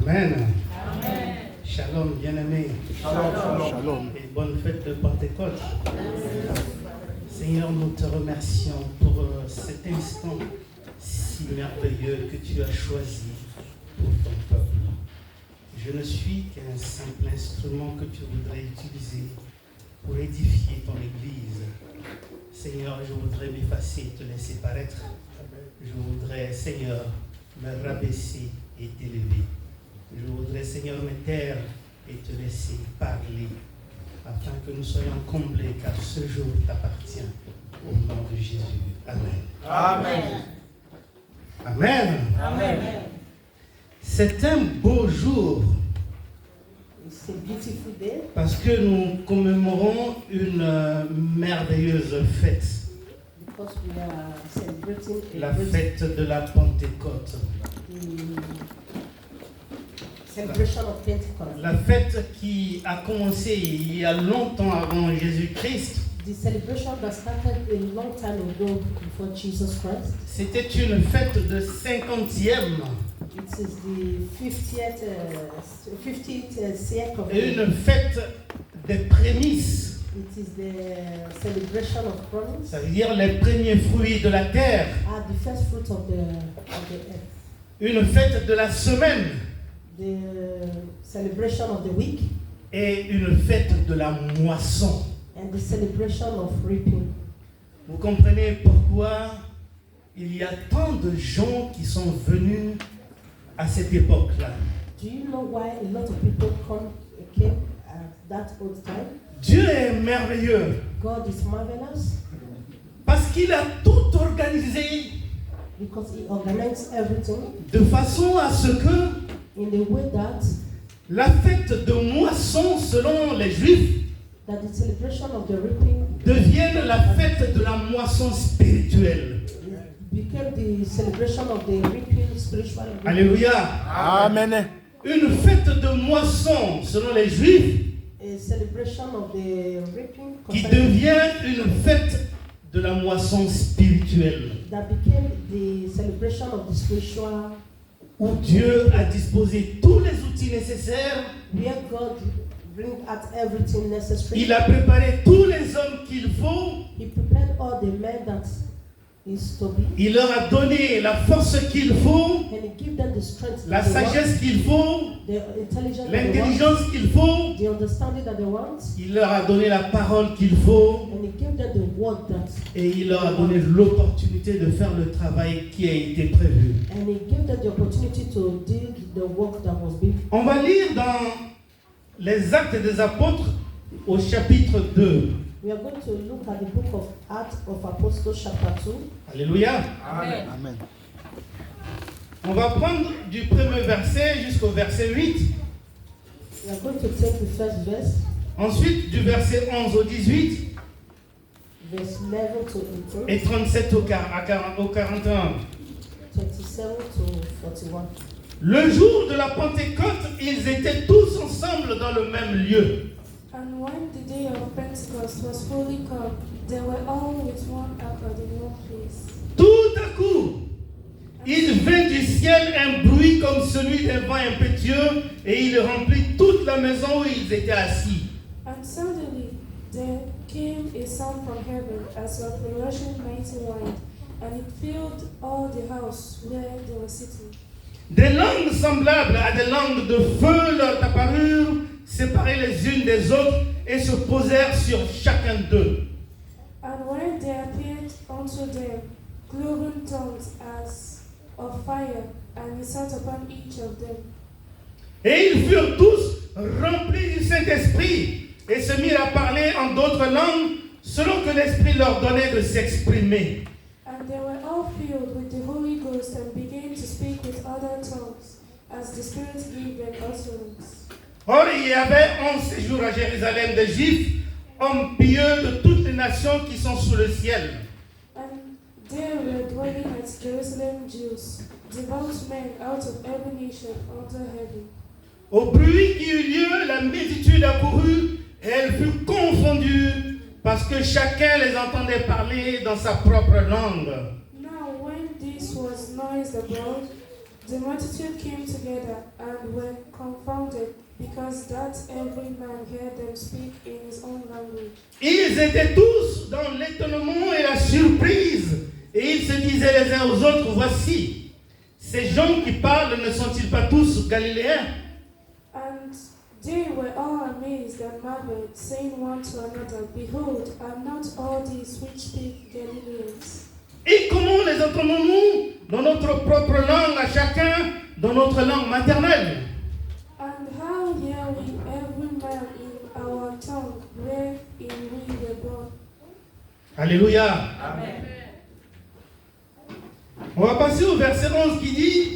Amen. Amen. Shalom, bien-aimés. Shalom, shalom. Shalom. Et bonne fête de Pentecôte. Seigneur, nous te remercions pour cet instant si merveilleux que tu as choisi pour ton peuple. Je ne suis qu'un simple instrument que tu voudrais utiliser pour édifier ton Église. Seigneur, je voudrais m'effacer et te laisser paraître. Je voudrais, Seigneur, me rabaisser et t'élever. Je voudrais, Seigneur, me taire et te laisser parler, afin que nous soyons comblés, car ce jour t'appartient. Au nom de Jésus. Amen. Amen. Amen. Amen. C'est un beau jour. It's a beautiful day. Parce que nous commémorons une merveilleuse fête. Because we are celebrating La fête de la Pentecôte. Celebration of Pentecost. La fête qui a commencé il y a longtemps avant Jésus-Christ. The celebration that started a long time ago before Jesus Christ. C'était une fête de 50e. It is the 50th siècle of Et une fête des prémices. It is the celebration of promise. Ça veut dire les premiers fruits de la terre. The first fruit of the earth. Une fête de la semaine. The celebration of the week. Et une fête de la moisson. And the celebration of reaping. Vous comprenez pourquoi il y a tant de gens qui sont venus à cette époque-là. Do you know why a lot of people came at that old time? Dieu est merveilleux. God is marvelous. Parce qu'il a tout organisé. Because he organized everything. De façon à ce que in the way that la fête de moisson selon les Juifs that the celebration of the reaping devienne la fête de la moisson spirituelle. Became the celebration of the reaping spiritual. Alléluia. Amen. Une fête de moisson selon les Juifs A celebration of the reaping qui devient une fête de la moisson spirituelle. That became the celebration of the spiritual. Où Dieu a disposé tous les outils nécessaires. Where God bring out everything necessary. Il a préparé tous les hommes qu'il faut. He prepared all the men that is to be. Il leur a donné la force qu'il faut. And he give them the strength. La sagesse qu'il faut. The intelligence. L'intelligence qu'il faut. The understanding that they want. Il leur a donné la parole qu'il faut. And he gave them the word that. Et il leur a donné l'opportunité de faire le travail qui a été prévu. And he gave them the opportunity to do the work that was being. On va lire dans les Actes des Apôtres au chapitre 2. We are going to look at the book of Acts of Apostles chapter 2. Alléluia. Amen. Amen. On va prendre du premier verset jusqu'au verset 8. We are going to take the first verse. Ensuite, du verset 11 au 18. Verse 11 to 18. Et 37 au 41. 27 to 41. Le jour de la Pentecôte, ils étaient tous ensemble dans le même lieu. And when the day of Pentecost was fully come, they were all with one accord in one place. Tout à coup, il vint du ciel un bruit comme celui d'un vent impétueux et il remplit toute la maison où ils étaient assis. And suddenly there came a sound from heaven as of a rushing mighty wind, and it filled all the house where they were sitting. Des langues semblables à des langues de feu leur apparurent, séparées les unes des autres, et se posèrent sur chacun d'eux. And when there appeared unto them cloven tongues as of fire, and it sat upon each of them. Et ils furent tous remplis du Saint-Esprit, et se mirent à parler en d'autres langues, selon que l'Esprit leur donnait de s'exprimer. And they were all filled with the Holy Ghost and began to speak with other tongues, as the Spirit gave them utterance. Or, il y avait en séjour à Jérusalem des Juifs, hommes pieux de toutes les nations qui sont sous le ciel. And there were dwelling at Jerusalem Jews, devout men out of every nation under heaven. Au bruit qui eut lieu, la multitude accourut, et elle fut confondue, parce que chacun les entendait parler dans sa propre langue. Now when this was noised abroad, The multitude came together and were confounded, because that every man heard them speak in his own language. Ils étaient tous dans l'étonnement et la surprise, et ils se disaient les uns aux autres, voici, ces gens qui parlent ne sont-ils pas tous galiléens? And they were all amazed and marveled, saying one to another, Behold, are not all these which speak Galileans? Et comment les entendons-nous dans notre propre langue, à chacun dans notre langue maternelle? And how hear we every man in our tongue, wherein we were born? Alléluia. Amen. On va passer au verset 11 qui dit,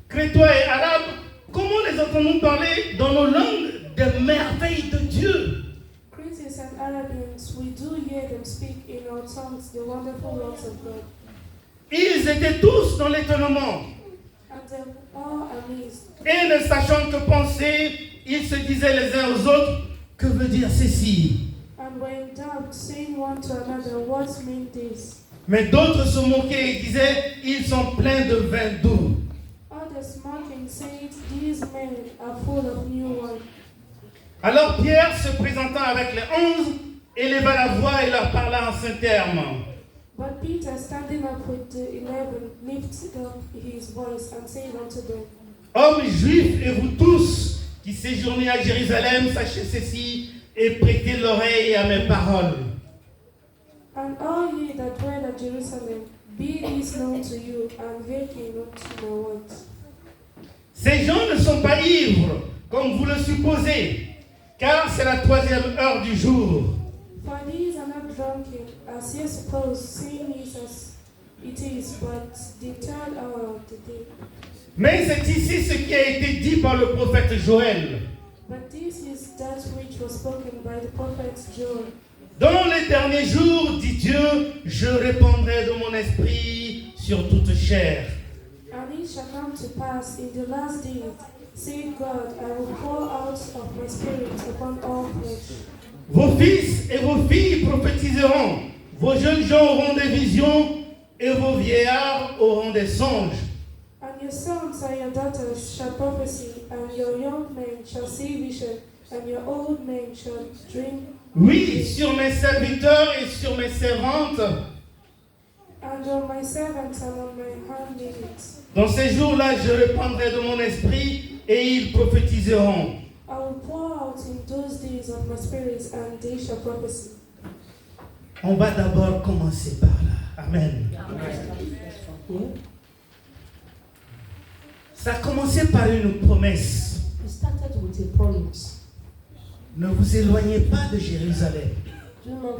Crétois et Arabes, comment les entendons parler dans nos langues des merveilles de Dieu? Cretians and Arabians, we do hear them speak in our tongues the wonderful works of God. Ils étaient tous dans l'étonnement. And they were all amazed. Et ne sachant que penser, ils se disaient les uns aux autres, que veut dire ceci? And were in doubt, saying one to another, What mean this? Mais d'autres se moquaient et disaient, ils sont pleins de vin doux. Others mocking said, These men are full of new wine. Alors Pierre, se présentant avec les 11, éleva la voix et leur parla en ces termes. But Peter, standing up with the 11, lifted up his voice and said unto them, Hommes juifs et vous tous qui séjournez à Jérusalem, sachez ceci et prêtez l'oreille à mes paroles. And all ye that dwell at Jerusalem, be this known to you, and hearken unto my words. Ces gens ne sont pas ivres, comme vous le supposez, car c'est la 3e heure du jour. For these are not drunken, as ye suppose, seeing it as it is, but the 3rd hour of the day. Mais c'est ici ce qui a été dit par le prophète Joël. But this is that which was spoken by the prophet Joel. Dans les derniers jours, dit Dieu, je répandrai de mon esprit sur toute chair. And it shall come to pass in the last days, saith God, I will pour out of my spirit upon all flesh. Vos fils et vos filles prophétiseront, vos jeunes gens auront des visions et vos vieillards auront des songes. And your sons and your daughters shall prophesy, and your young men shall see vision, and your old men shall dream. Oui, sur mes serviteurs et sur mes servantes, And on my servants and on my handmaids, dans ces jours-là, je répandrai de mon esprit et ils prophétiseront. I will pour out in those days of my spirit, and they shall prophesy. On va d'abord commencer par là. Amen. Ça a commencé par une promesse. It started with a promise. Ne vous éloignez pas de Jérusalem. Do not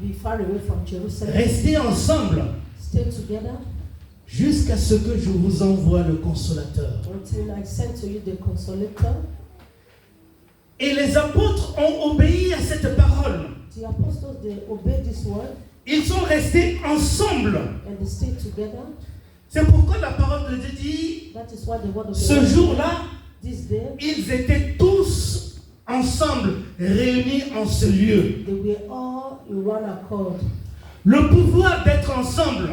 be far away from Jerusalem. Restez ensemble Stay together jusqu'à ce que je vous envoie le consolateur. until I send to you the Consolator. Et les apôtres ont obéi à cette parole. The apostles, they obeyed this word Ils sont restés ensemble. and they stayed together. C'est pourquoi la parole de Dieu dit, That is why the word of the ce Lord, jour-là, this day, ils étaient tous ensemble, réunis en ce lieu. they were all in one accord. Le pouvoir d'être ensemble,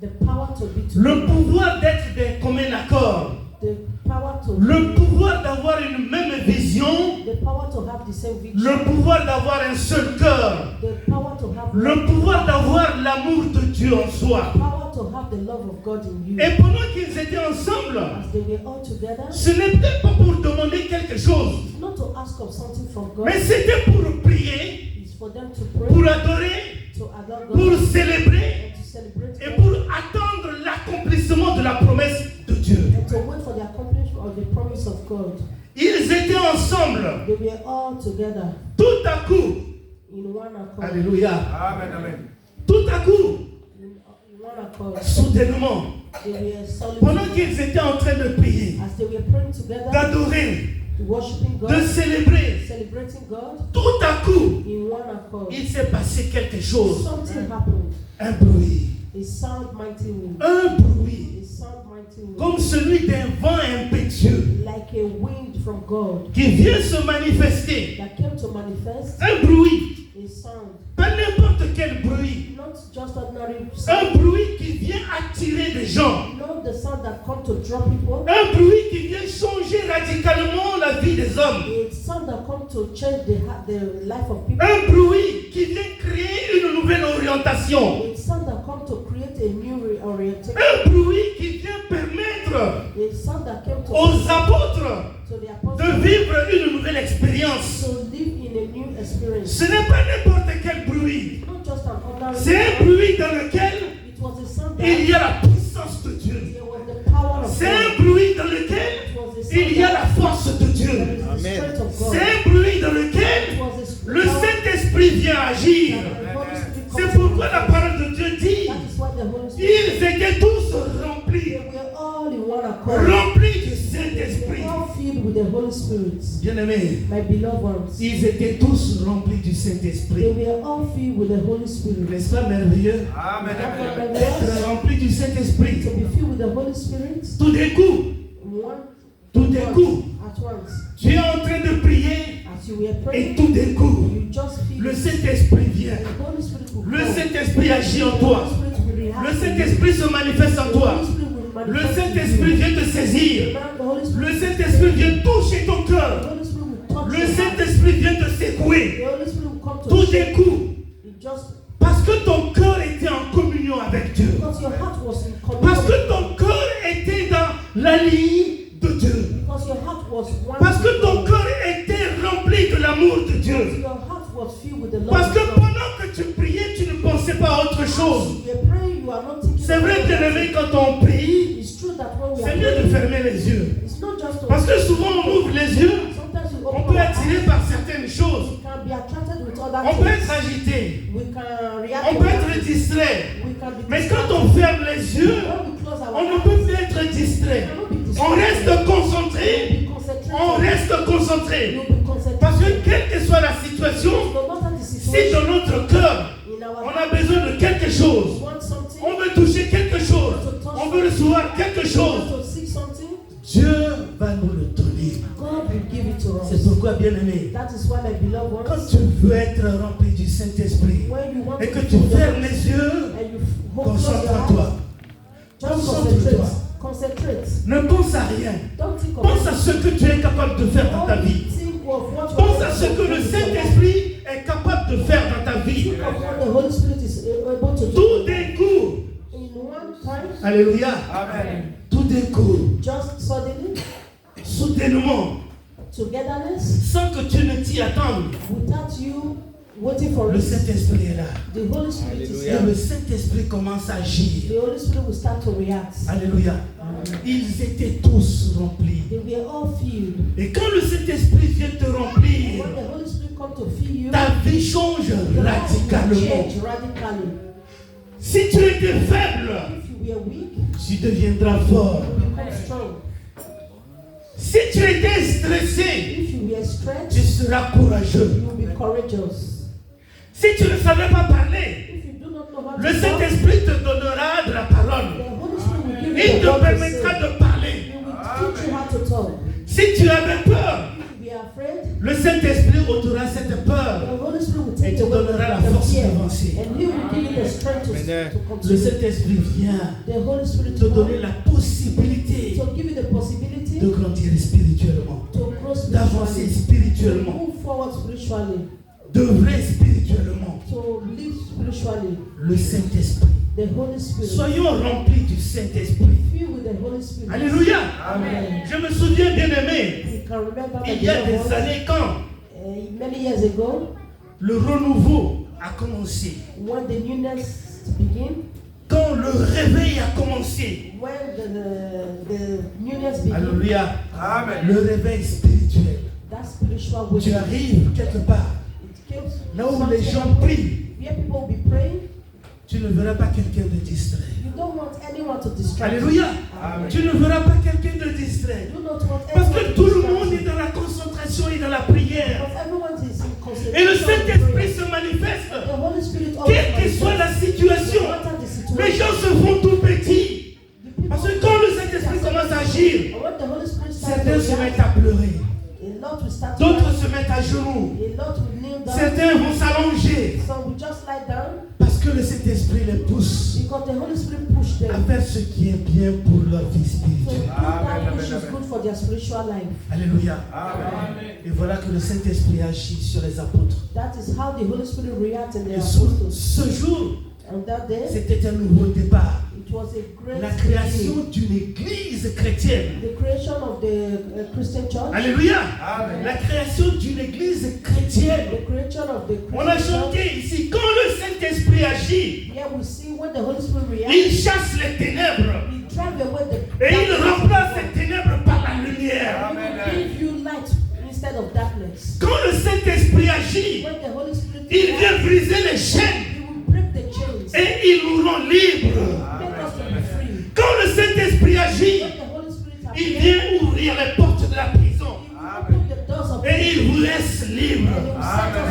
The power to be le together. pouvoir d'être d'un commun accord, The power to le pouvoir d'avoir une même vision, the power to have the same vision. le pouvoir d'avoir un seul cœur, The power to have le pouvoir d'avoir l'amour de Dieu en soi. power to have the love of God in you. Et pendant qu'ils étaient ensemble, As they were all together, ce n'était pas pour demander quelque chose, not to ask of something from God, mais c'était pour prier, it's for them to pray, pour adorer, to adore God, pour célébrer and to celebrate et God, pour attendre l'accomplissement de la promesse de Dieu. and to wait for the accomplishment of the promise of God. Ils étaient ensemble, They were all together tout à coup. in one accord. Alléluia. Amen, amen. Tout à coup, In one accord. soudainement, They were solid pendant together. qu'ils étaient en train de prier, As they were praying together, d'adorer, worshiping de God, célébrer, celebrating God, tout à coup, in one accord. il s'est passé quelque chose. Something happened. Un bruit. A sound mighty wind. Un bruit. A sound mighty wind. Comme celui d'un vent impétueux Like a wind from God qui vient se manifester. that came to manifest. Un bruit. A sound. Pas n'importe quel bruit. Not just ordinary sound. Un bruit qui vient attirer des gens. Not the sound that come to draw people. Un bruit qui vient changer radicalement la vie des hommes. A sound that come to change the life of people. Un bruit qui vient créer une nouvelle orientation. A sound that come to create a new orientation. Un bruit qui vient permettre A sound that came to aux apôtres the de apostles vivre une nouvelle expérience. to live in a new experience. Ce n'est pas n'importe quel bruit. Not just an ordinary C'est un sound. bruit dans lequel It was a sound il y that a la puissance de Dieu. there was the power of C'est God. un bruit dans lequel It was a sound il y a la that force de Dieu. there is the Amen. strength of God. C'est un bruit dans lequel It was a le power Saint-Esprit vient agir. that the Holy Spirit C'est comes pourquoi to la parole de Dieu dit, That is why the Holy ils Spirit étaient tous remplis, they were all in one accord. remplis du They Saint-Esprit. were all filled with the Holy Spirit. Bien-aimés, My beloved ones. ils étaient tous remplis du They Saint-Esprit. were all filled with the Holy Spirit. N'est-ce pas merveilleux? Être rempli du Saint-Esprit. To be filled with the Holy Spirit, Tout d'un coup, tout d'un coup, at once, tu es en train de prier as you were et praying, tout d'un coup, you just feel le Saint-Esprit vient. the Holy Spirit will Le come. Saint-Esprit agit en The toi. Holy Spirit will react. Le Saint-Esprit se manifeste en The toi. Holy Spirit will Le manifest in Saint-Esprit you. vient te saisir. The Holy Spirit Le Saint-Esprit vient toucher ton the cœur. Holy Spirit will touch Le your heart. Saint-Esprit vient te secouer. The Holy Spirit will come to Tout shake d'un coup, you just parce que ton cœur était en communion avec Dieu. because your heart was in Parce communion. que ton cœur était dans la ligne de Dieu. Because your heart was one. Parce que with ton God. cœur était rempli de l'amour de Dieu. Your heart was filled with the love Parce que of God. pendant que tu priais, tu ne pensais pas à autre chose. You were praying, you are not thinking C'est vrai, about bien it. aimé, quand on prie, It's true that when we c'est are mieux de praying, fermer les yeux. it's not just to Parce que souvent on ouvre les yeux, sometimes you on open peut our être attiré eyes, par certaines choses, we can be attracted with other on peut être things. agité, We can react on to peut that. être distrait. We can be Mais quand distracted. on ferme les yeux, When we close our on ne eyes, peut plus être distrait. we cannot be On reste distracted. concentré, We'll be concentrated. on reste concentré. We'll be concentrated. Parce que quelle que soit la situation, No matter the si situation, dans notre cœur, in our on heart, a besoin de quelque we chose, want something, on veut toucher quelque chose, on veut recevoir quelque we chose, want to seek something, Dieu va nous le donner. God will give it to C'est us. pourquoi, bien aimé, That is why, my beloved quand ones, tu veux être rempli du Saint-Esprit when you want et to que be tu filled with fermes the- les yeux, and you close your eyes, concentre-toi. just Concentre-toi. concentrate. Ne pense à rien. Don't think of Pense à ce que tu es capable de faire dans ta Only vie. think of what you Pense are à ce que able le to do in your life. Saint-Esprit est capable de faire dans ta vie. Think of what the Holy Spirit is able to do. Tout d'un coup, In one time, alléluia, tout d'un coup, just suddenly, soudainement, togetherness, sans que tu ne t'y attendes, without you waiting for le it, Saint-Esprit est là. the Holy Spirit is Et here. le Saint-Esprit commence à agir. The Holy Spirit will start to react. Alléluia. Ils étaient tous remplis. They were all filled. Et quand le Saint-Esprit vient te remplir, When the Holy Spirit comes to fill you, ta vie change your life will radicalement. change radically. Si tu étais faible, If you were weak, tu deviendras fort. you become strong. Si tu étais stressé, If you were tu stretched, seras courageux. you will be courageous. Si tu ne savais pas parler, If you do not know how le to talk, Saint-Esprit te donnera de la parole. the Holy Spirit will give Il you the te word to permettra say. de parler. He will teach you how to talk. Si tu avais peur, If you are afraid, le Saint-Esprit ôtera cette the peur Holy Spirit will et take te away donnera la the force fear, d'avancer. and He will give you the strength to Amen. Le continue. Saint-Esprit vient The Holy Spirit te will donner la possibilité to give you the possibility de grandir spirituellement, to grow d'avancer spiritually, to spirituellement, move forward spiritually, d'œuvrer spirituellement. to live spiritually. Le Saint-Esprit. The Holy Spirit. Soyons remplis du Saint-Esprit. Filled with the Holy Spirit. Alléluia. Amen. Je me souviens, bien aimé, You can remember il y a the des années quand many years ago, le renouveau a commencé, when the newness began, quand le réveil a commencé. when the newness began, Alléluia. Le réveil spirituel. that spiritual Tu waking, arrives quelque part, it came là où les something gens prient, where people will be praying. tu ne verras pas quelqu'un de distrait. You don't want anyone to distract you. Alléluia. Amen. Tu ne verras pas quelqu'un de distrait. You do not want Parce anyone que to tout le distract monde you. est dans la concentration et dans la prière. Because everyone is in concentration. Et le and Saint-Esprit prayer. se manifeste. The Holy Spirit always Quelle que soit la manifests. situation, No matter the situation. les gens se font tout petits. The people- Parce que quand le Saint-Esprit commence à agir, And when the Holy Spirit starts certains to se react, mettent à pleurer. a lot will start to D'autres react. se mettent à genoux. A lot will kneel down. Certains vont s'allonger. Some will just lie down Parce que que le Saint-Esprit les pousse Because the Holy Spirit pushed à them faire ce qui est bien pour leur vie to do spirituelle. that which is good for their spiritual life. Alléluia. Et voilà que le Saint-Esprit agit sur les apôtres. That is how the Holy Spirit reacted in Et their ce apostles. jour, And that day, c'était un nouveau départ. it was a great La beginning. création d'une église chrétienne. The creation of the Christian church. Alléluia. La création d'une église chrétienne. The creation of the On a Christian church. chanté ici, quand le Saint-Esprit agit, Here we see when the Holy Spirit il reacts, chasse les ténèbres He drive away the et il remplace ces ténèbres par la lumière. He will give you light instead of darkness. Quand le Saint-Esprit agit, When the Holy Spirit il vient reacts, briser les chaînes He will break the chains, et il nous rend libres. make us to be free. Quand le Saint-Esprit agit, When the Holy Spirit il appears, vient ouvrir les portes de la prison He will open the doors of et il vous laisse libre.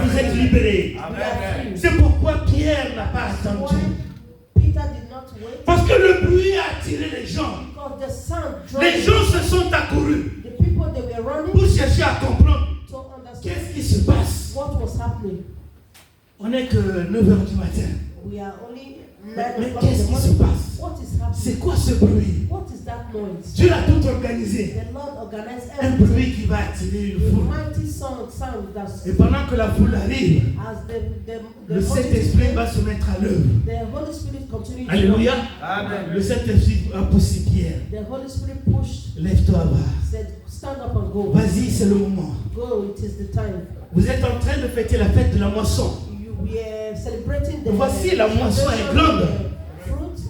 Vous êtes libérés. We are free. C'est pourquoi Pierre n'a pas attendu. Why Peter did not wait? Parce que le bruit a attiré les gens. Because the sound Les drove gens se sont accourus the people they were running pour chercher à comprendre to understand qu'est-ce qui se passe. what was happening. On n'est que 9h du matin. We are only Mais 9 o'clock qu'est-ce in qui the se morning. passe? What is happening? C'est quoi ce bruit? What is that noise? Dieu a tout organisé. The Lord organized Un everything. bruit qui va attirer une The foule. mighty sound that's Et pendant que la foule arrive, as the le Holy Saint-Esprit Spirit, va se mettre à l'œuvre. the Holy Spirit continued to Alléluia. work. Le Saint-Esprit a poussé Pierre. The Holy Spirit pushed, Lève-toi, va. said, stand up and go. Vas-y, c'est le moment. Go, it is the time. Vous êtes en train de fêter la fête de la moisson. We are celebrating the Voici la moisson est grande. fruit.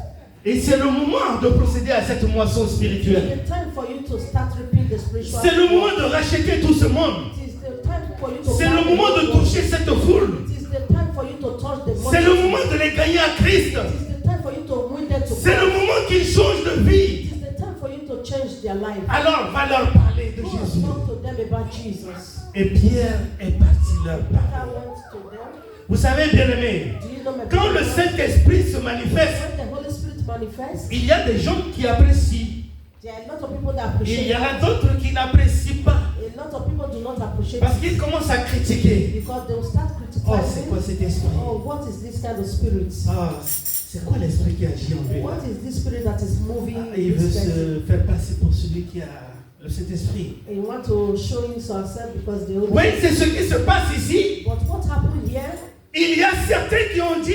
Et c'est le moment de procéder à cette moisson It spirituelle. is the time for you to start reaping the spiritual. C'est le moment de racheter tout ce monde. It is the time for you to C'est le buy moment the de world. toucher cette foule. It is the time for you to touch the C'est le multitude. moment de les gagner à Christ. It is the time for you to win them to C'est le Christ. moment qu'ils changent de vie. It is the time for you to change their life. Alors va leur parler de Go and Jésus. talk to them about Jesus. Et Pierre est parti leur Peter parler. went to them. Vous savez, bien aimé, Do you know my quand le people? Saint-Esprit se manifeste, When the Holy Spirit manifests, il y a des gens qui apprécient. there are a lot of people that Et il appreciate y en a it. d'autres qui n'apprécient pas. A lot of people do not appreciate Parce it qu'ils commencent à critiquer. because they will start Oh, c'est quoi criticizing. cet esprit? Oh, what is this kind of spirit? Ah, c'est quoi l'esprit qui agit en lui? What is this spirit that is moving Ah, il veut this person? se faire passer pour celui qui a le Saint-Esprit. And you want to show himself because they will. Oui, c'est ce qui se passe ici. But what happened here? Il y a certains qui ont dit,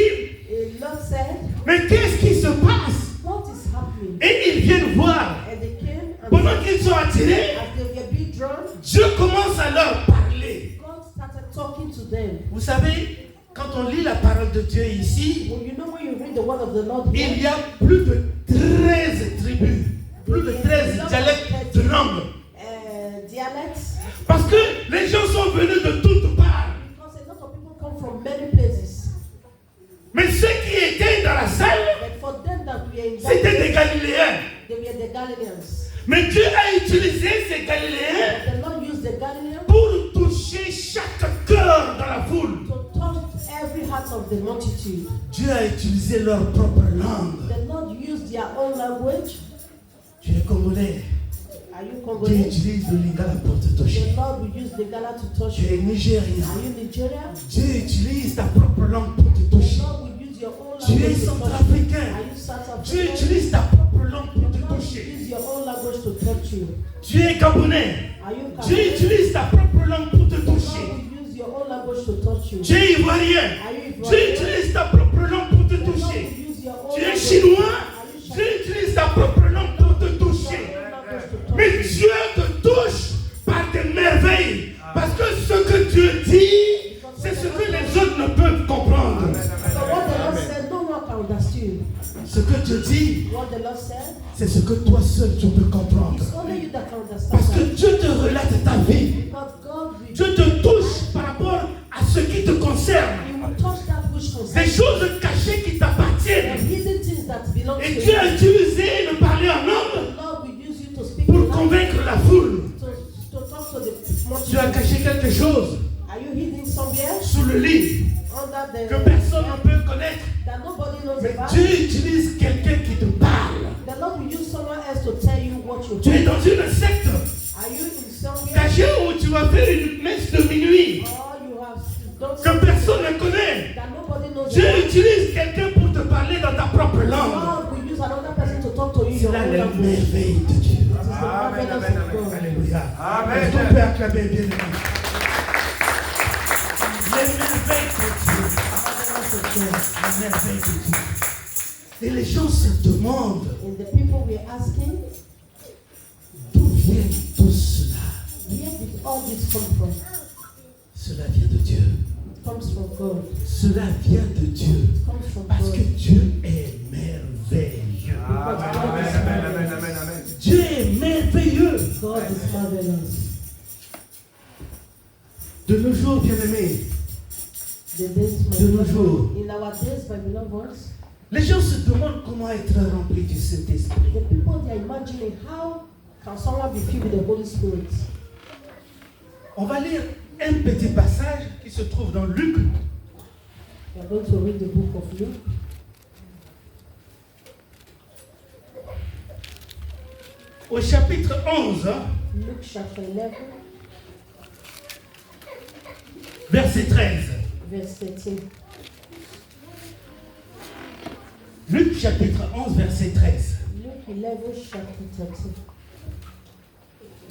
A Lord said, mais qu'est-ce qui se passe? what is happening? Et ils viennent voir. And they came and Pendant qu'ils sont attirés, as they were being drawn, Dieu commence à leur parler. God started talking to them. Vous savez, quand on lit la parole de Dieu ici, Well, you know when you read the word of the Lord il here, y a plus de 13 tribus, plus de 13 dialectes de langue. dialects, Parce que les gens sont venus de toutes parts. because a lot of people come from many places. Mais ceux qui étaient dans la salle, But for them that were in c'était that, des Galiléens. they were the Galileans. Mais Dieu a utilisé ces Galiléens The Lord used the Galileans pour toucher chaque cœur dans la foule. to touch every heart of the multitude. Dieu a utilisé leur propre langue. The Lord used their own language. Tu es congolais. Are you Dieu Congolese? utilise le lingala pour te toucher. The Lord will use the Gala to touch Tu es you. nigérien. Are you Nigerian? Dieu utilise ta propre langue pour te The toucher. Lord will use your own Tu es language to touch you. centrafricain. Are you South Dieu African? utilise ta propre langue pour te The Lord will toucher. use your own language to touch you. Tu es gabonais. Are you Dieu Cameroonian? utilise ta propre langue pour te The Lord toucher. will use your own language to touch you. Tu es ivoirien. Are you Dieu Ivorian? utilise ta propre langue pour te The Lord toucher. will use your own Tu es language. chinois. Are you Dieu Chinese? utilise ta propre langue pour te Your toucher. own language to touch Mais you. Dieu te touche par des merveilles. Parce que ce que Dieu dit, c'est ce que les autres ne peuvent comprendre. So what the Lord said, no one can understand. Ce que Dieu dit, What the Lord said, c'est ce que toi seul tu peux comprendre. it's only you that can understand Parce que that. Dieu te relate ta vie. Because God will, Dieu te touche par rapport à ce qui te concerne. He will touch that which Des concerns choses cachées qui the t'appartiennent. hidden things that belong to Et you. Dieu a utilisé de parler en homme The Lord will use you to speak pour in language, convaincre la foule. to talk to the Tu as multitude. caché quelque chose Are you hidden somewhere sous le lit under the que personne ne peut connaître. that nobody knows Mais about? Dieu utilise quelqu'un qui te parle. The Lord will use someone else to tell you what you Tu es heard. dans une secte Are you in somewhere cachée où tu vas faire une messe de minuit or you have done que something personne ne connaît. that nobody knows Dieu about? utilise quelqu'un Alléluia. Amen. Est-ce qu'on peut acclamer bien aimé? Les merveilles de Dieu. Les merveilles de Dieu. Et les gens se demandent And the people were asking, d'où vient tout cela. where did all this come from? Cela vient de Dieu. It comes from God. Cela vient de Dieu. It comes from Parce God. que Dieu est merveilleux. Amen. Dieu est merveilleux. God is marvelous. De nos jours, bien-aimés, The days, my de nos beloved, jours, in our days, my beloved ones, les gens se demandent comment être remplis du Saint-Esprit. the people they are imagining how can someone be filled with the Holy Spirit. On va lire un petit passage qui se trouve dans Luc, We are going to read the book of Luke, au chapitre 11, Luke chapter 11, verset 13. verse 13. Luc chapitre 11, verset 13. Luke 11, chapter 13.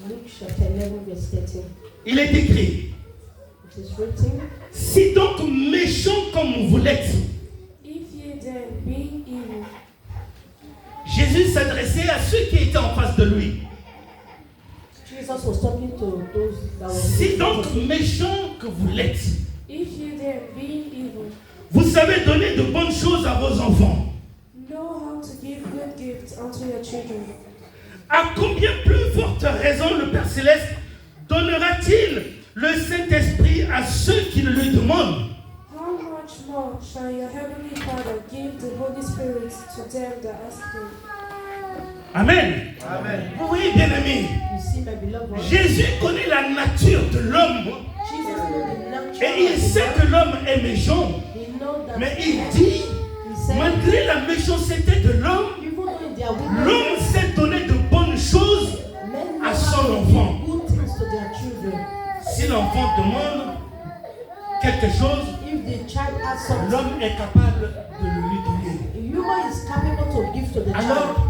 Luke chapter 11, verse 13. Il est écrit, It is written, si donc méchants comme vous l'êtes, If ye then, being evil, Jésus s'adressait à ceux qui étaient en face de lui. Jesus was talking to those that were Si donc méchants que vous l'êtes, if ye then, being evil, vous savez donner de bonnes choses à vos enfants, know how to give good gifts unto your children, à combien plus forte raison le Père Céleste donnera-t-il le Saint-Esprit à ceux qui le lui demandent? how much more shall your heavenly Father give the Holy Spirit to them that ask him? Amen. Amen. Vous voyez, bien amis, You see, my beloved ones, Jésus connaît la nature de l'homme Jesus knows the nature et il of the sait man. que l'homme est méchant. He knows that Mais il dit, he said, malgré la méchanceté de l'homme, even though in their weakness, l'homme sait donner de bonnes choses. men know à how son to enfant. give good things to their children. Si l'enfant demande quelque chose, If the child asks something, l'homme est capable de le lui donner. a human is capable to give to the Alors, child.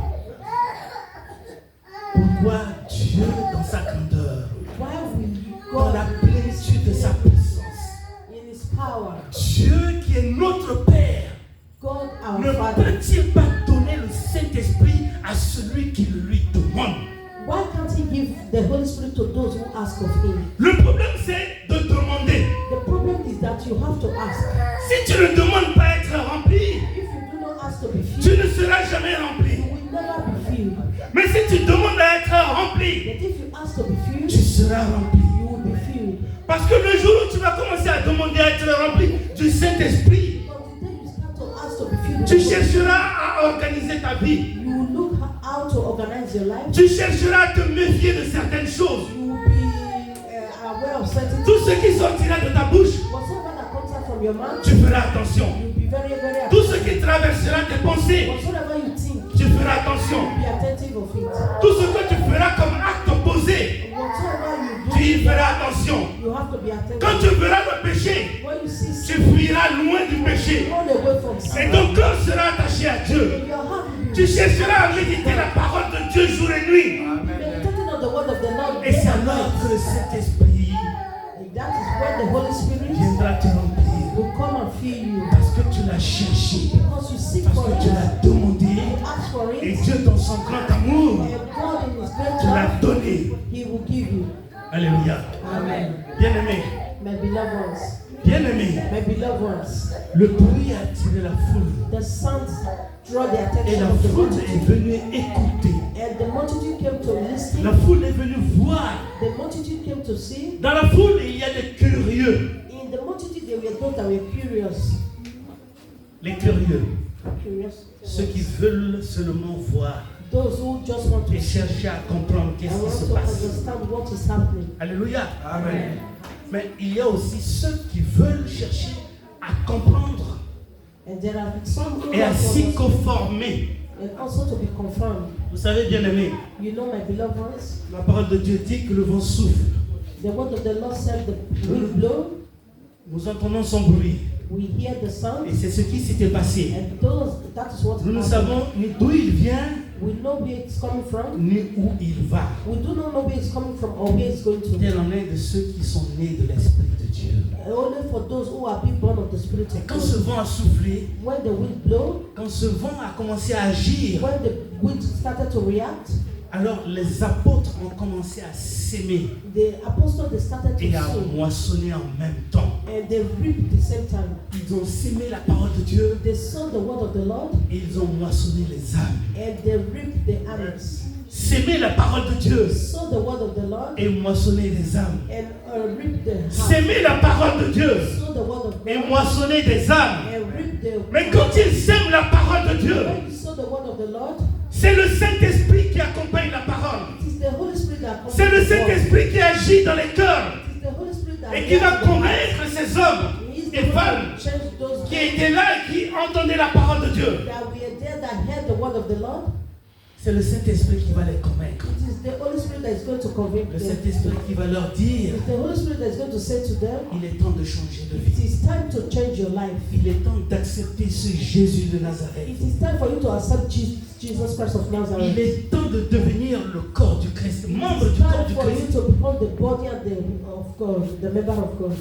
pourquoi Dieu, dans sa grandeur, Why will dans God, la plénitude de sa puissance, in His power, Dieu qui est notre Père, God our ne Father, peut-il pas donner le Saint-Esprit à celui qui le lui demande? why can't He give the Holy Spirit to those who ask of Him? Le problème, c'est de demander. The problem is that you have to ask. Si tu ne demandes pas à être rempli, If you do not ask to be tu filled, ne seras jamais rempli. you will never be filled. Mais si tu demandes à être rempli, But if you ask to be filled, tu seras rempli. you will be filled. Parce que le jour où tu vas commencer à demander à être rempli du Saint-Esprit, But the day you start to ask to be filled, tu chercheras à organiser ta vie. you will look how to organize your life. Tu chercheras à te méfier de certaines choses. You will be aware of certain Tout ce qui sortira de ta bouche, whatsoever that comes out from your mouth. tu feras attention. You'll be very, very Tout attentive. ce qui traversera tes pensées, Whatsoever you think, tu feras attention. be attentive of it. Tout ce que tu feras comme acte posé, Whatsoever you tu y do, feras attention. you have to be attentive. Quand tu verras le péché, When you see tu sin, fuiras loin du péché. run away from Et sin. ton cœur sera attaché à Dieu. Your heart will Tu be chercheras à méditer la parole de Dieu jour et nuit. meditating on the word of the Lord. Et day c'est and alors night. que le Saint-Esprit And that is when the Holy Spirit viendra te remplir. will come and fill you. Parce que tu l'as cherché. Because you seek Parce for que it, tu l'as demandé. you ask for Et it, Dieu, dans son grand amour, and God in His great te l'a love, donné. He will give you. Alléluia. Amen. Bien-aimé, My beloved ones, bien-aimé, my beloved ones, le bruit a attiré la foule. the sounds draw the Et attention la of the foule multitude. est venue écouter. And the multitude came to listen. La foule est venue voir. The multitude came to see. Dans la foule, il y a des curieux. In the multitude, there were those that were curious. Les curieux, Curious. ceux qui veulent seulement voir Those who just want to et chercher à comprendre I qu'est-ce qui want se to passe. understand what is happening. Alléluia. Amen. Mais il y a aussi ceux qui veulent chercher à comprendre And there are some who et à want to s'y understand conformer. and also to be confirmed. Vous savez, bien aimé, You know, my beloved ones, la parole de Dieu dit que le vent souffle. the word of the Lord said the wind blow, Nous entendons son bruit. we hear the sound, Et c'est ce qui s'était passé. and that is what Nous ne happened. savons ni d'où il vient, We know where it's coming from. ni où il va. We do not know where it's coming from or where it's going to. Il en est de ceux qui sont nés de l'Esprit de Dieu. Only for those who are being born of the Spirit Et of quand ce God. vent a soufflé, When the wind blew, quand ce vent a commencé à agir, when the wind started to react, alors les apôtres ont commencé à s'aimer the apostles they started to et à sow moissonner en même temps. and they reaped at the same time. Ils ont sémé la parole de Dieu They sowed the word of the Lord et ils ont moissonné les âmes. and they reaped the harvest. S'aimer la parole de Dieu Sow the word of the Lord et moissonner les âmes. and reap the harvest. S'aimer la parole de Dieu Sow the word of et God moissonner des âmes. and reap the. Mais quand ils sèment la parole de Dieu, When you sow the word of the Lord, c'est le Saint-Esprit qui accompagne la parole. it is the Holy Spirit that accompanies C'est le the word. Saint-Esprit qui agit dans les cœurs It is the Holy Spirit that et qui va guides the heart. convaincre ces hommes He is the et one femmes that changed those qui étaient là et qui entendaient la parole de Dieu. that were there that heard the word of the Lord. C'est le Saint-Esprit qui va les convaincre. It is the Holy Spirit that is going to convict Le them. Saint-Esprit qui va leur dire, It's the Holy Spirit that is going to say to them, il est temps de changer de it vie. is time to change your life. Il est temps d'accepter ce Jésus de Nazareth. It is time for you to accept Jesus Christ of Il Nazareth. est temps de devenir le corps du Christ, membre It's du corps time du for Christ. you to become the body and of God, the member of God.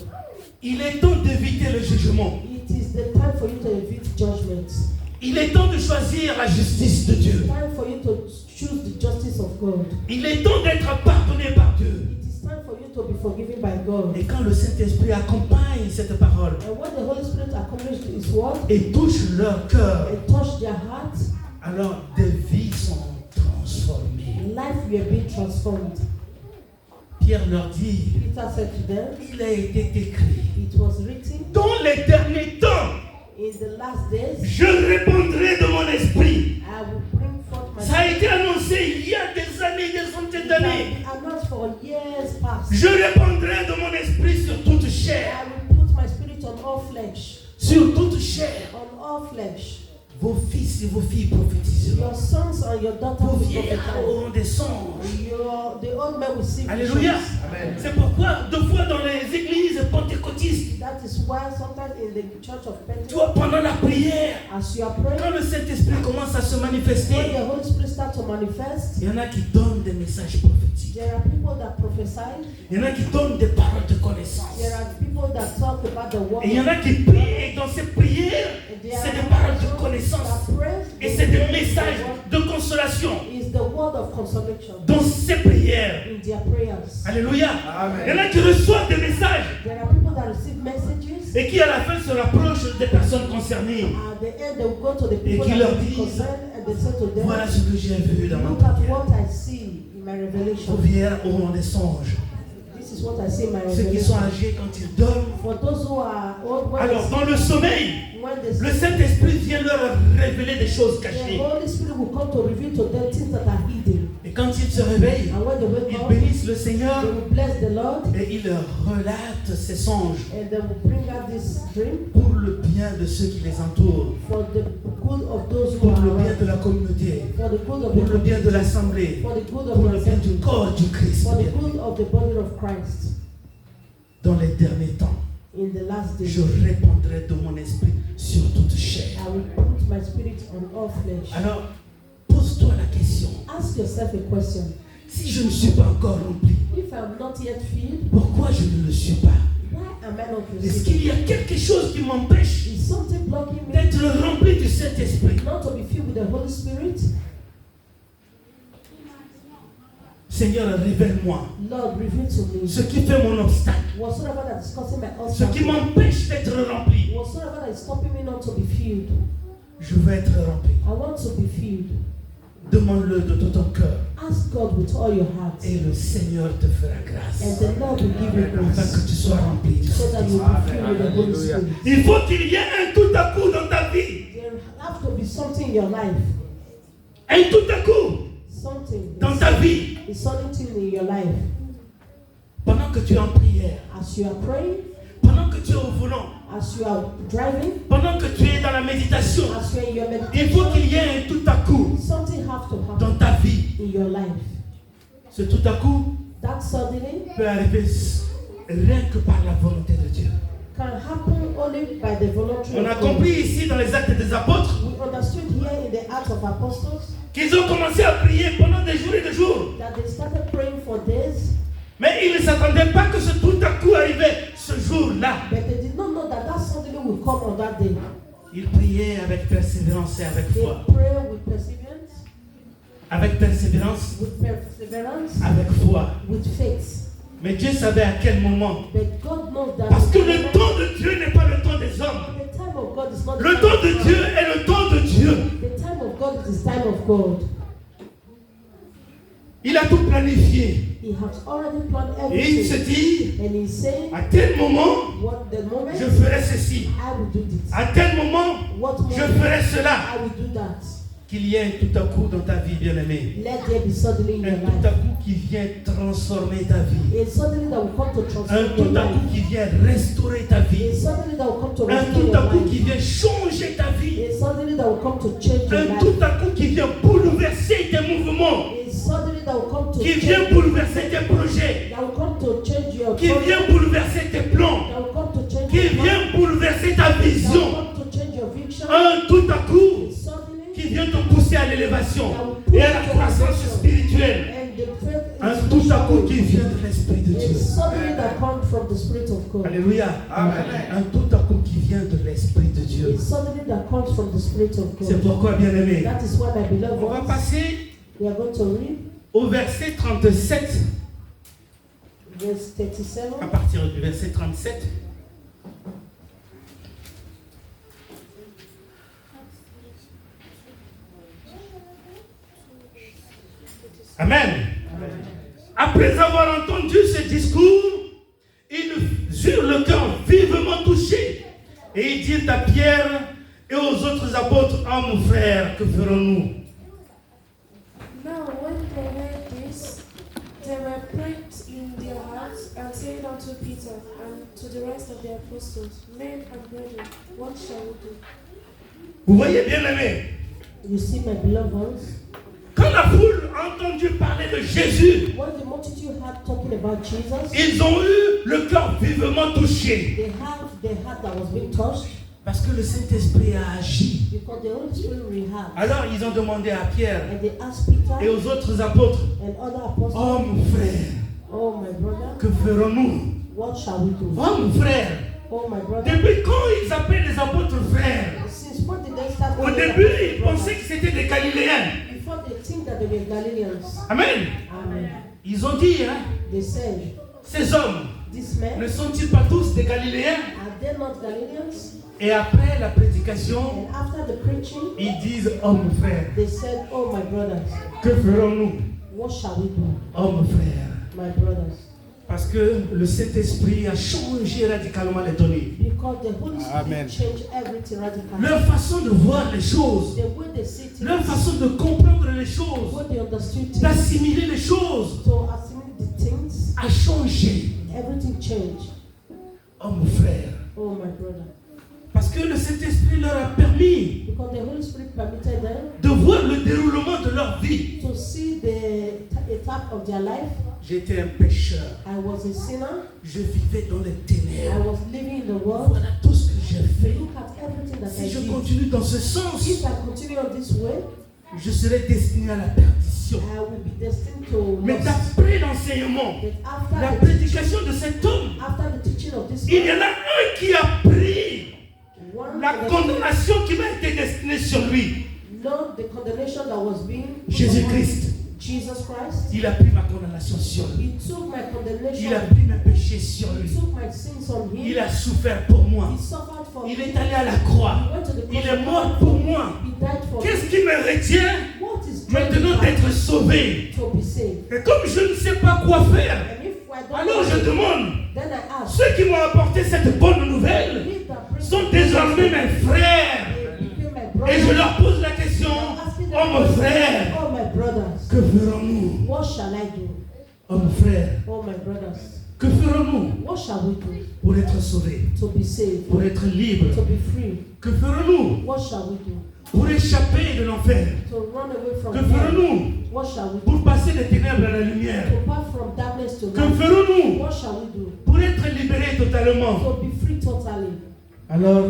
Il est temps d'éviter le jugement. It is the time for you to evade judgment. Il est temps de choisir la justice de It's Dieu. time for you to choose the justice of God. Il est temps d'être pardonné par Dieu. It is time for you to be forgiven by God. Et quand le Saint-Esprit accompagne cette parole And when the Holy Spirit accomplishes His word et touche leur cœur, and touch their heart, alors des vies sont transformées. life will be transformed. Pierre leur dit, Peter said to them, il a été écrit, it was written dans les derniers temps, in the last days, je répandrai de mon esprit. I will bring forth my Ça a été annoncé il y a des années, des centaines d'années. announced for years past. Je répandrai de mon esprit sur toute chair. I will put my spirit on all flesh. Sur toute chair. On all flesh. Vos fils et vos filles prophétiseront. Your sons and your daughters Vos will vieillards prophesy. auront des songes. The old men will see Alléluia. visions. C'est pourquoi, deux fois dans les églises pentecôtistes, That is why sometimes in the church of tu Pentecost, vois, pendant la prière, as you are praying, quand le Saint-Esprit commence à se when manifester, the Holy Spirit starts to manifest, il y en a qui donnent des messages prophétiques. there are people that prophesy, Il y en a qui donnent des paroles de connaissance. there are people that talk about the word, Et il y en a qui prient, et dans ces prières, and there c'est are des paroles de people connaissance. that pray, Et c'est des messages de consolation. is the word of consolation Dans ces prières. in their prayers. Alléluia. Il y en a qui reçoivent des messages There are people that receive messages. et qui à la fin se rapprochent des personnes concernées. At the end, they will go to the people qui that leur are disent, concerned and they say to them, Voilà ce que j'ai vu dans ma look at prière. what I see in my revelation. Vos vieillards auront des songes. This is what I see in my Ceux qui sont revelation. âgés quand ils dorment. For those who are old, Alors dans le sommeil, when they le Saint-Esprit vient leur révéler des choses the cachées. Holy Spirit will come to reveal to them things that are hidden. Et quand ils se réveillent, And when they wake ils up, bénissent le they Seigneur will bless the Lord et ils leur relatent ces songes and they will bring out this dream pour le bien de ceux qui les entourent, for the good of those who pour are le bien de around, la communauté, for the good of pour le the bien de l'assemblée, for the good pour of le the bien du corps du Christ. for the good of the body of Christ. Dans les derniers temps, In the last days, je répandrai de mon esprit sur toute chair. I will put my spirit on all flesh. Alors, pose-toi la question. Ask yourself a question. Si je ne suis pas encore rempli, If I'm not yet filled, pourquoi je ne le suis pas? why am I not Est-ce receiving? qu'il y a quelque chose qui m'empêche Is something blocking me d'être rempli du Saint-Esprit? not to be filled with the Holy Spirit? Seigneur, révèle-moi Lord, reveal to me ce qui fait mon obstacle, whatsoever that is causing my ce qui obstacle, m'empêche d'être rempli. whatsoever that is stopping me not to be filled. Je veux être rempli. I want to be filled. Demande-le de tout ton cœur Ask God with all your heart, et le Seigneur te fera and grâce the Lord will give you afin grace que tu sois rempli du so that you Saint-Esprit. will be filled with the Holy Hallelujah. Spirit. Il faut qu'il y ait un tout à coup dans ta vie. There have to be something in your life, Un tout à coup something dans ta vie. is something in your life. Pendant que tu es en prière, As you are praying, pendant que tu es au volant, as you are driving, pendant que tu es dans la méditation, as you are in your il faut meditation, qu'il y ait un tout à coup something have to dans happen ta vie. in your life. Ce tout à coup That suddenly peut arriver rien que par la volonté de Dieu. can happen only by the voluntary On a of God. compris ici dans les Actes des Apôtres We understood here in the Acts of Apostles qu'ils ont commencé à prier pendant des jours et des jours. that they started praying for days, Mais ils ne s'attendaient pas que ce tout à coup arrivait ce jour-là. but they did not know that that suddenly will come on that day. Ils priaient avec persévérance et avec They foi. pray with perseverance, Avec persévérance, avec foi. with faith. Mais Dieu savait à quel moment. But God knows that Parce que le temps de Dieu n'est pas le temps des hommes. the time of God is not the Le time temps of de God. Dieu est le temps de Dieu. The time of God is the time of God. Il a tout planifié. He has already planned Et il se everything. dit, And he's saying, à tel moment, what the moment je ferai ceci. I will do this. À tel moment, What je moment ferai cela. I will do that. Qu'il y ait tout à coup dans ta vie, bien-aimé. Let there be suddenly in Un your tout à life. coup qui vient transformer ta vie. A suddenly that will come to Un transform your tout à coup life. qui vient restaurer ta A vie. suddenly that will come to Un restore tout à your coup qui life. vient changer ta vie. A suddenly that will come to change your Un life. tout à coup qui vient bouleverser tes mouvements. A suddenly that will come to Qui change. vient bouleverser tes projets. That will come to change your Qui project. vient bouleverser tes plans. That will come to change Qui your life. vient bouleverser ta That will vision. come to change your vision. Un tout à coup Suddenly, qui vient te pousser à l'élévation et à la croissance spirituelle. and the faith Un is tout à coup spiritual. qui vient de l'Esprit de It's Dieu. suddenly that comes from the Spirit of God. Alléluia. Un tout à coup qui vient de l'Esprit de Dieu. It's suddenly that comes from the Spirit of C'est God. pourquoi, bien-aimé, That is why, my beloved on va ones, passer we are going to read au verset 37, verse 37. à partir du verset 37. Amen. Après avoir entendu ce discours, ils eurent le cœur vivement touché. Et ils dirent à Pierre et aux autres apôtres, « Ah, mon frère, que ferons-nous » Now when they heard this, they were pricked in their hearts, and said unto Peter and to the rest of the apostles, Men and brethren, what shall we do? Vous voyez, bien aimé, You see, my beloved ones, quand la foule a entendu parler de Jésus, when the multitude had talking about Jesus, ils ont eu le cœur vivement touché. they have the heart that was being touched Parce que le Saint-Esprit a agi. because the Holy Spirit rehabbed. Alors ils ont demandé à Pierre And they asked Peter et aux autres apôtres, and other « apostles, Oh mon frère, Oh my brother, que ferons-nous » what shall we do? Oh mon frère, Oh my brother, depuis quand ils appellent les apôtres frères? since when did they start Au calling début, them ils brothers? pensaient que c'était des Galiléens. Before they think that they were Galileans. Amen. Amen. Ils ont dit, hein, They said, ces hommes, these men, ne sont-ils pas tous des Galiléens? are they not Galileans? Et après la prédication, And after the preaching, ils disent, oh mon frère, they said, Oh my brothers, que ferons-nous? what shall we do? Oh mon frère. My brothers. Parce que le Saint-Esprit a changé radicalement les données. Because the Holy Spirit Amen. changed everything radically. Leur façon de voir les choses, The way they see things, leur façon de comprendre les the choses, way they understood things, d'assimiler les choses to assimilate the things, a changé. everything changed. Oh mon frère. Oh my brother. Parce que le Saint-Esprit leur a permis Because the Holy Spirit permitted them de voir le déroulement de leur vie. to see the attack of their life. J'étais un pécheur. I was a sinner. Je vivais dans les I ténèbres. was living in the world. Voilà tout ce que j'ai fait. Look at everything that Si I je did. continue dans ce sens, If I continue on this way, je serai destiné à la perdition. I will be destined to Mais loss. d'après l'enseignement, But la after prédication de cet homme, the teaching of this il y en a un qui a pris one, la condamnation qui m'a été destinée sur lui. not the condemnation that was being put Jésus-Christ. upon Jesus Christ. Il a pris ma condamnation sur lui. He took my condemnation. Il a pris mes péchés sur He lui. took my sins on him. Il a souffert pour moi. He suffered for Il me. est allé à la croix. He went to the Il cross. est mort pour moi. He died for Qu'est-ce me. qui me retient What is maintenant driving d'être sauvé? to be saved? Et comme je ne sais pas quoi faire, And if I don't alors je know, demande, then I ask, ceux qui m'ont apporté cette bonne nouvelle "Leave that person sont désormais mes frères. They became my brothers. Et je leur pose la question, oh mon frère, Oh my brothers, que ferons-nous? what shall I do? Oh mon frère, Oh my brothers, que ferons-nous what shall we do pour être sauvés, to be saved, pour être libres? to be free? Que ferons-nous What shall we do pour échapper de l'enfer? to run away from Que hell? ferons-nous What shall we do pour passer des ténèbres à la lumière? to pass from darkness to Que light? ferons-nous What shall we do pour être libérés totalement? to be free totally? Alors,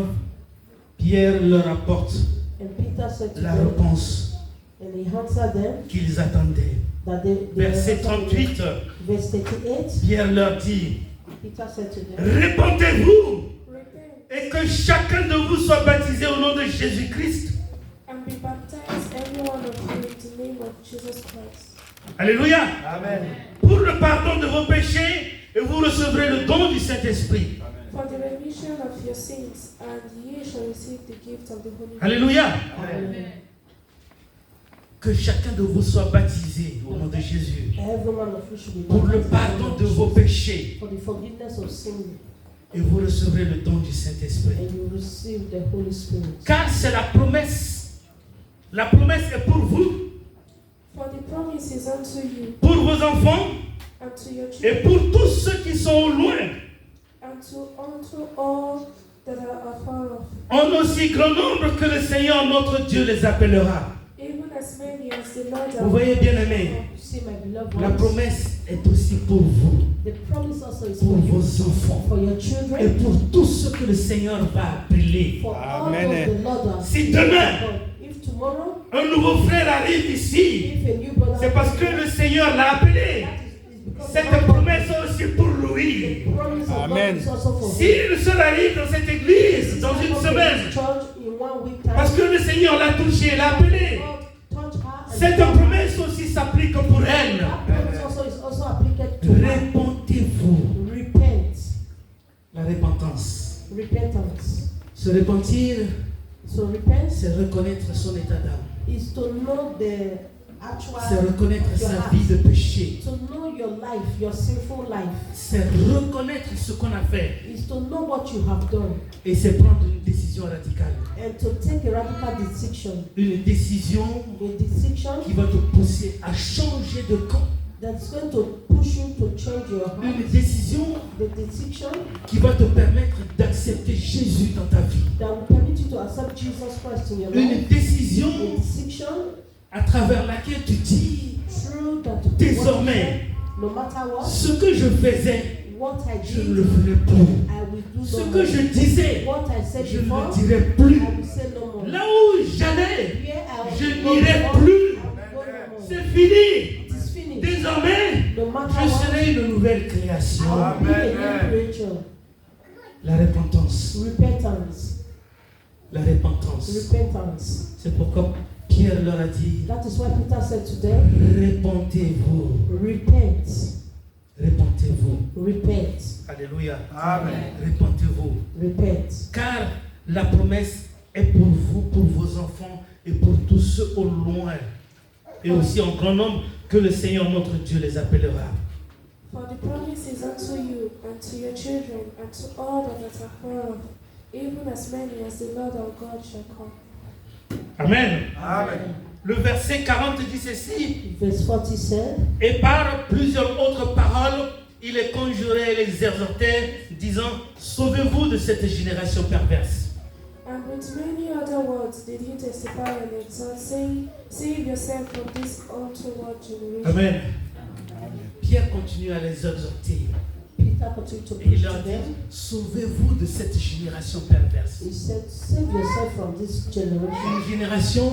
Pierre leur apporte And Peter said to la them, réponse. and And he answered them qu'ils attendaient. that they Verset 38, Verse 38, Pierre leur dit, Peter said to them, répentez-vous Repent et que chacun de vous soit baptisé au nom de Jésus-Christ. and be baptized, every one of you, in the name of Jesus Christ, Alléluia. Amen. Pour le pardon de vos péchés, et vous recevrez le don du Saint-Esprit. for the remission of your sins, and ye shall receive the gift of the Holy Ghost. Alléluia. Amen. Que chacun de vous soit baptisé au nom de Jésus. Every one of you should be Pour le baptized pardon de vos péchés. for the forgiveness of sin, Et vous recevrez le don du Saint-Esprit. and you receive the Holy Spirit. Car c'est la promesse. La promesse est pour vous, For the promise is unto you, pour vos enfants and to your et children, pour tous ceux qui sont au loin. and unto all that are afar off, En aussi grand nombre que le Seigneur notre Dieu les appellera. even as many as the Lord Vous voyez, bien-aimés, You see, my beloved la ones, promesse est aussi pour vous, the promise also is pour for you, vos enfants for your et children, pour tous ceux que le Seigneur va appeler. for all Amen. of the Lord has Si demain If tomorrow, un nouveau frère arrive ici, if a new brother, c'est parce que le Seigneur l'a appelé. because Cette the promesse est aussi pour lui. promise of Amen. God is also for Si him. une seule arrive dans cette église dans une semaine, Church in 1 week time, parce que le Seigneur l'a touché, l'a appelé, God touch her and cette promesse aussi s'applique pour elle. that promise also is also applied to her. Répentez-vous. Repent. La repentance. Repentance. Se repentir, So repent c'est reconnaître son état d'âme. is to know the actual C'est reconnaître your sa heart. vie de péché. To know your life, your sinful life, C'est reconnaître ce qu'on a fait. is to know what you have done Et c'est prendre une décision radicale. and to take a radical decision. Une décision A decision qui va te pousser à changer de camp. that's going to push you to change your heart. Une décision The decision qui va te permettre d'accepter Jésus dans ta vie. that will permit you to accept Jesus Christ in your Une life. décision A decision à travers laquelle tu dis, true that désormais, no matter what, ce que je faisais, what I je did, ne le ferai plus. I will do Ce no que more. je disais, What I said je ne before, le dirai plus. I will say no more. Là où j'allais, Here I je will go n'irai no more. plus. I will go no more. C'est fini. It is finished. Désormais, No matter je what, serai une nouvelle création. I will be a new creature. La repentance. Repentance. La repentance. Repentance. C'est pourquoi Pierre leur a dit, That is why Peter said to them, répentez-vous. repent. Répentez-vous. Repent. Alléluia. Amen. Répentez-vous. Repent. Car la promesse est pour vous, pour vos enfants et pour tous ceux au loin. Et aussi en grand nombre que le Seigneur notre Dieu les appellera. For the promise is unto you, and to your children, and to all that are afar off, even as many as the Lord our God shall come. Amen. Amen. Le verset 40 dit ceci. Verse 40 said, Et par plusieurs autres paroles, il les conjurait et les exhortait, disant, sauvez-vous de cette génération perverse. And with many other words did he testify and exhort, saying, save yourself from this untoward generation. Amen. Pierre continue à les exhorter. Peter continued to Et il preach leur to dit, them. sauvez-vous de cette génération perverse. He said, save yourself from this generation. Une génération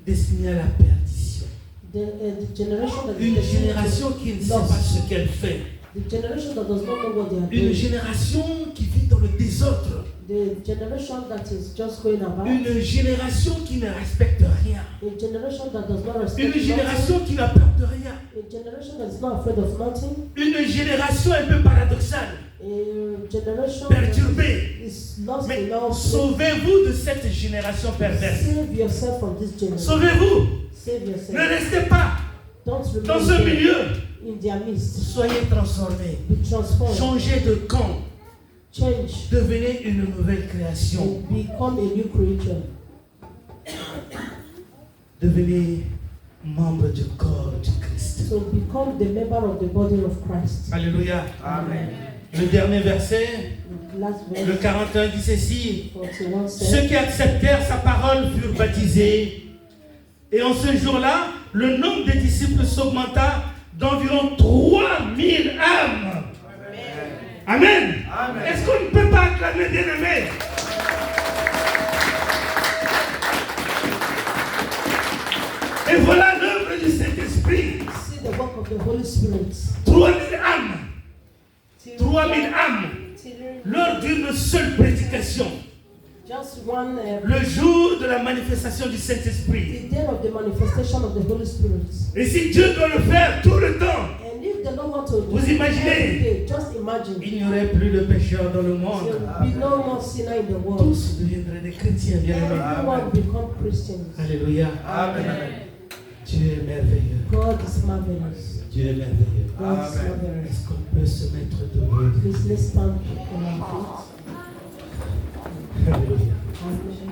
destinée à la perdition. The generation that Une is destined génération qui ne sait pas ce qu'elle fait. to- the generation that does not know what they are Une doing. génération qui vit dans le désordre. The generation that is just going about. Une génération qui ne respecte rien. A generation that does not respect Une nothing. génération qui n'a peur de rien. A generation that is not afraid of nothing. Une génération un peu paradoxale, A generation perturbée. that is lost Mais in all. sauvez-vous de cette génération perverse. Save yourself from this generation. Sauvez-vous. Save Ne yourself. restez pas Don't dans remain ce there milieu. in their midst. Soyez transformés. Be transformed. Changez de camp. Change. Devenez une nouvelle création. And become a new creature. Devenez membre du corps du Christ. So become the member of the body of Christ. Alléluia. Amen. Le dernier verset, The last le verse 41 dit ceci. 41 Ceux says, qui acceptèrent sa parole furent baptisés. Et en ce jour-là, le nombre des disciples s'augmenta d'environ 3000 âmes. Amen. Amen. Est-ce qu'on ne peut pas acclamer, bien-aimés? Holy Spirit. 3000 âmes. Till 3000 âmes. Lors d'une seule prédication. just one Le jour de la manifestation du Saint-Esprit. the day of the manifestation of the Holy Spirit. Et si Dieu doit le faire tout le temps, And if the Lord wants to do Vous it imaginez? every day, just imagine. il n'y aurait plus de pécheurs dans le monde. There will be no more sinner in the world. Tous deviendraient des chrétiens bien-aimés. Everyone become Christians. Alléluia. Dieu est merveilleux. God is marvelous. Dieu est merveilleux. God is marvelous. Est-ce qu'on peut se mettre debout? Please let's stand on our feet. Alléluia. Amen.